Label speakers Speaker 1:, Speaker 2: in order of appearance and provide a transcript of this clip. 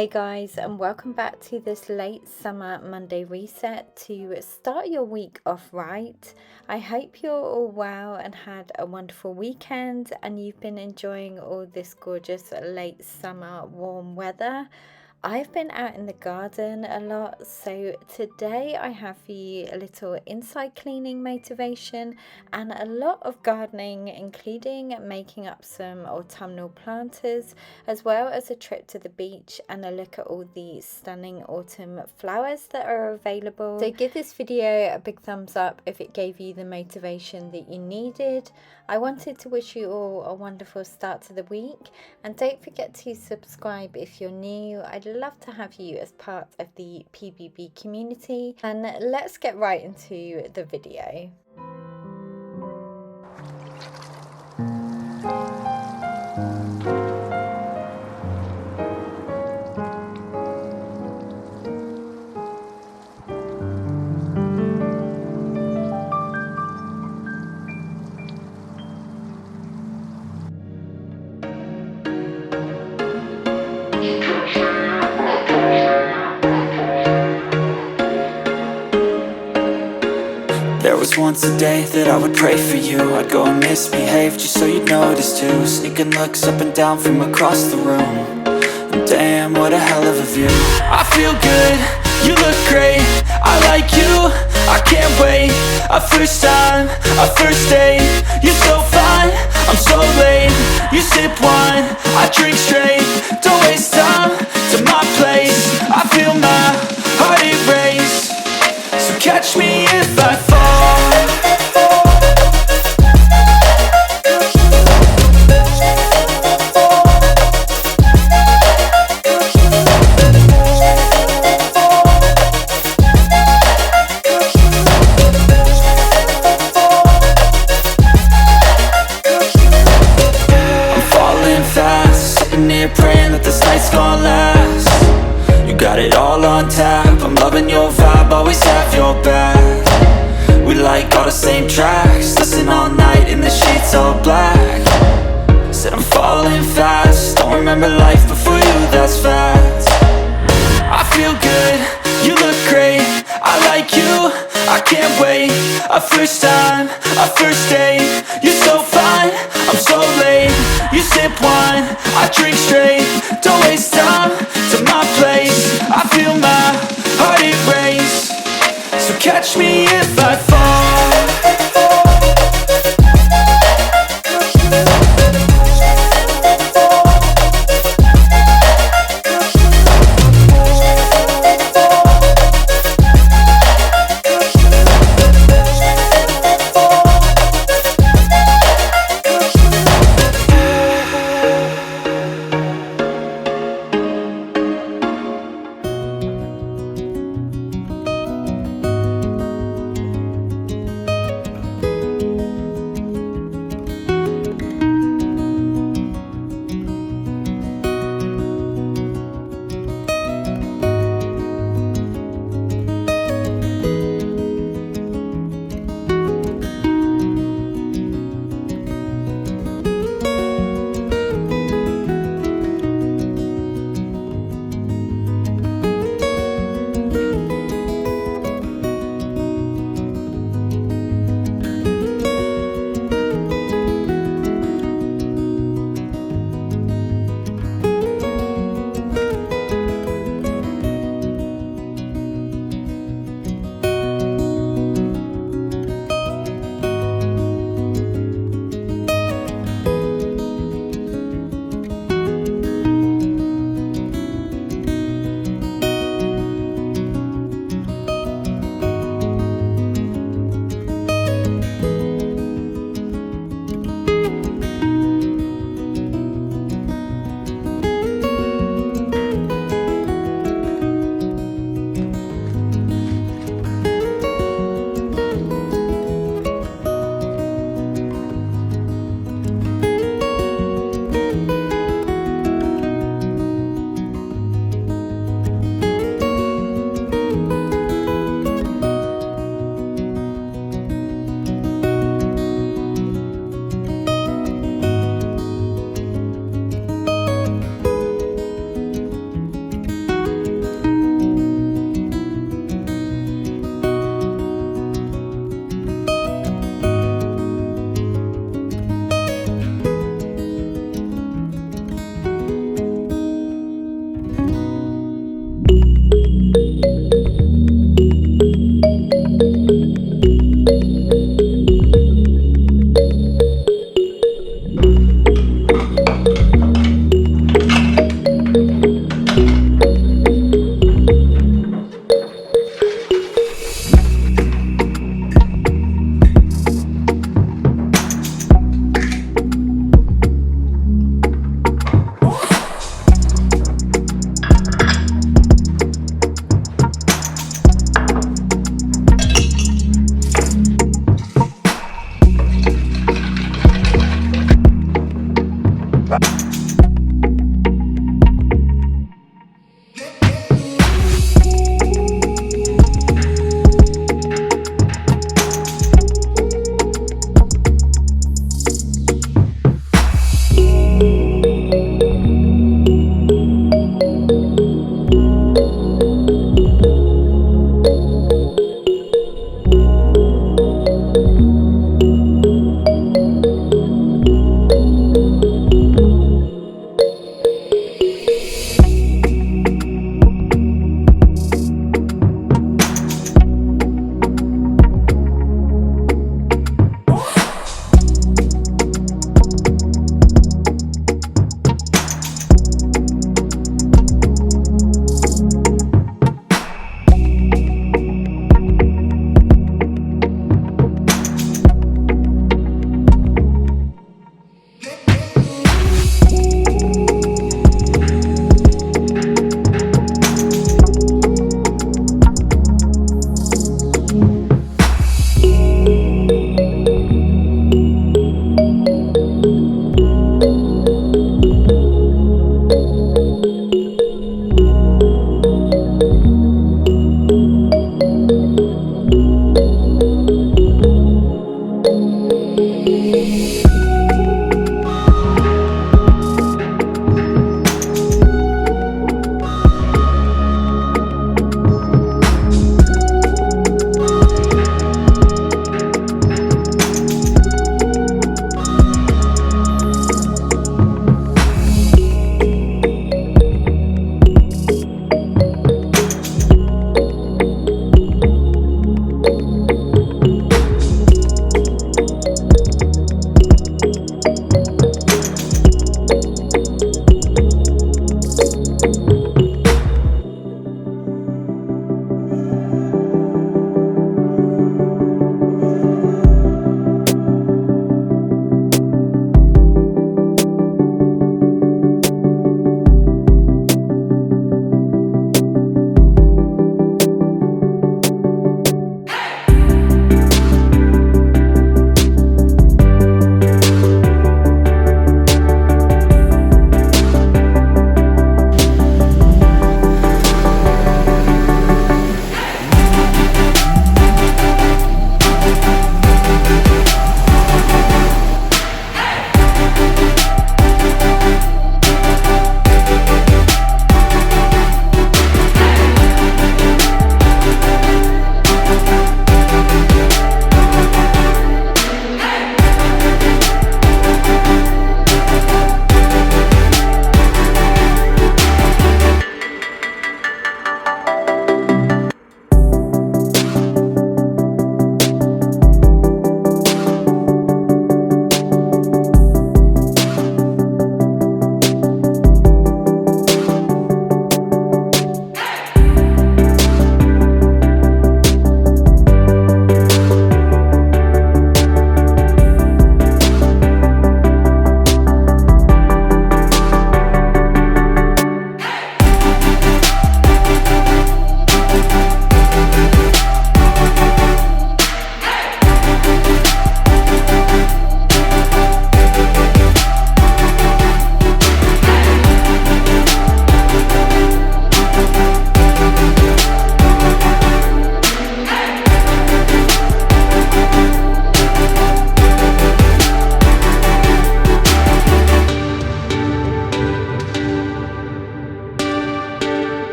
Speaker 1: Hey guys, and welcome back to this late summer Monday reset to start your week off right. I hope you're all well and had a wonderful weekend and you've been enjoying all this gorgeous late summer warm weather. I've been out in the garden a lot, so today I have for you a little inside cleaning motivation and a lot of gardening, including making up some autumnal planters, as well as a trip to the beach and a look at all the stunning autumn flowers that are available. So give this video a big thumbs up if it gave you the motivation that you needed. I wanted to wish you all a wonderful start to the week, and don't forget to subscribe if you're new. I'd love to have you as part of the PBB community, and let's get right into the video.
Speaker 2: There was once a day that I would pray for you. I'd go and misbehave just so you'd notice too. Sneaking looks up and down from across the room, and damn, what a hell of a view. I feel good, you look great, I like you, I can't wait. A first time, a first date, you're so fine, I'm so late. You sip wine, I drink straight, don't waste time to my place. I feel my heart erase, so catch me if I fall. Praying that this night's gonna last. You got it all on tap, I'm loving your vibe, always have your back. We like all the same tracks, listen all night in the sheets all black. Said I'm falling fast, don't remember life before you, that's fact. I feel good, you look great, I like you, I can't wait. A first time, a first date, you're so fine, I'm so late. You sip wine, I drink straight, don't waste time to my place. I feel my heart erase, so catch me if I fall.